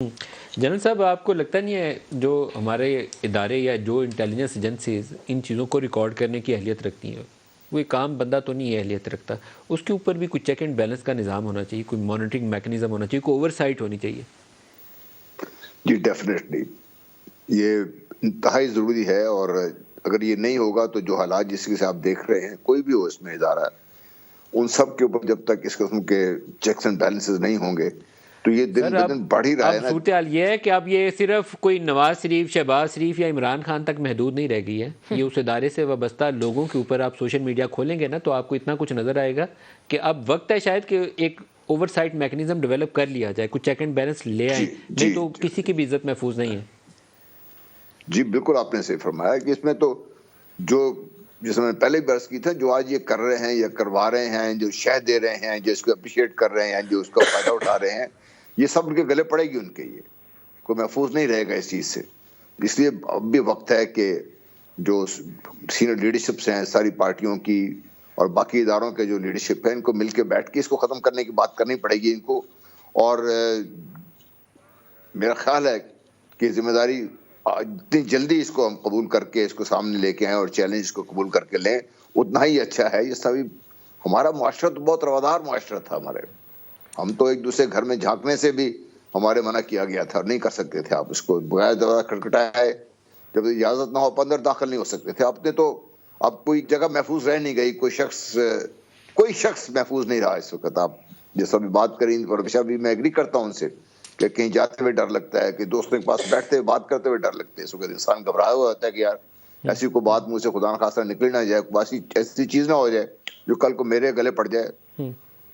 General صاحب، آپ کو لگتا نہیں ہے جو ہمارے ادارے یا جو انٹیلیجنس ایجنسیز ان چیزوں کو ریکارڈ کرنے کی اہلیت رکھتی ہیں، وہ ایک عام بندہ تو نہیں ہے اہلیت رکھتا، اس کے اوپر بھی کوئی چیک اینڈ بیلنس کا نظام ہونا چاہیے، کوئی مانیٹرنگ میکنزم ہونا چاہیے، کوئی اوور سائٹ ہونی چاہیے؟ جی ڈیفینیٹلی یہ انتہائی ضروری ہے، اور اگر یہ نہیں ہوگا تو جو حالات جس کے سے آپ دیکھ رہے ہیں، کوئی بھی ہو اس میں ادارہ، ان سب کے اوپر جب تک اس قسم کے چیکس اینڈ بیلنسز نہیں ہوں گے تو یہ دن سر بہ دن بڑھ ہی رہا ہے اب نا۔ صورتحال یہ ہے کہ اب یہ صرف کوئی نواز شریف، شہباز شریف یا عمران خان تک محدود نہیں رہ گئی ہے، یہ اس ادارے سے وابستہ لوگوں کے اوپر آپ سوشل میڈیا کھولیں گے نا تو آپ کو اتنا کچھ نظر آئے گا کہ اب وقت ہے شاید کہ ایک اوور سائٹ میکنزم ڈیولپ کر لیا جائے، کچھ چیک اینڈ بیلنس لے آئیں، جی نہیں جی تو کسی کی بھی عزت محفوظ نہیں ہے۔ جی بالکل آپ نے صحیح فرمایا کہ اس میں تو جو جس میں پہلے بھی عرض کی تھا، جو آج یہ کر رہے ہیں یا کروا رہے ہیں، جو شہ دے رہے ہیں، جو اس کو اپریشیٹ کر رہے ہیں، جو اس کا فائدہ اٹھا رہے ہیں، یہ سب ان کے گلے پڑے گی، ان کے یہ کوئی محفوظ نہیں رہے گا اس چیز سے۔ اس لیے اب بھی وقت ہے کہ جو سینئر لیڈرشپس ہیں ساری پارٹیوں کی اور باقی اداروں کے جو لیڈرشپ ہے، ان کو مل کے بیٹھ کے اس کو ختم کرنے کی بات کرنی پڑے گی ان کو، اور میرا خیال ہے کہ ذمہ داری اتنی جلدی اس کو ہم قبول کر کے اس کو سامنے لے کے آئیں اور چیلنج کو قبول کر کے لیں، اتنا ہی اچھا ہے۔ یہ سبھی ہمارا معاشرہ تو بہت روادار معاشرہ تھا، ہم تو ایک دوسرے گھر میں جھانکنے سے بھی ہمارے منع کیا گیا تھا، نہیں کر سکتے تھے آپ اس کو، بغیر دروازہ کھٹکھٹائے جب اجازت نہ ہو آپ اندر داخل نہیں ہو سکتے تھے۔ آپ نے تو اب کوئی جگہ محفوظ رہ نہیں گئی، کوئی شخص محفوظ نہیں رہا اس وقت۔ آپ جیسا بھی بات کریں پروفیسر بھی، میں ایگری کرتا ہوں ان سے کہ کہیں جاتے ہوئے ڈر لگتا ہے، کہ دوستوں کے پاس بیٹھتے ہوئے بات کرتے ہوئے ڈر لگتے ہے، اس وقت انسان گھبرایا ہوا ہوتا ہے کہ یار ایسی کوئی بات منہ سے خدا نخواستہ نکل نہ جائے، ایسی چیز نہ ہو جائے جو کل کو میرے گلے پڑ جائے۔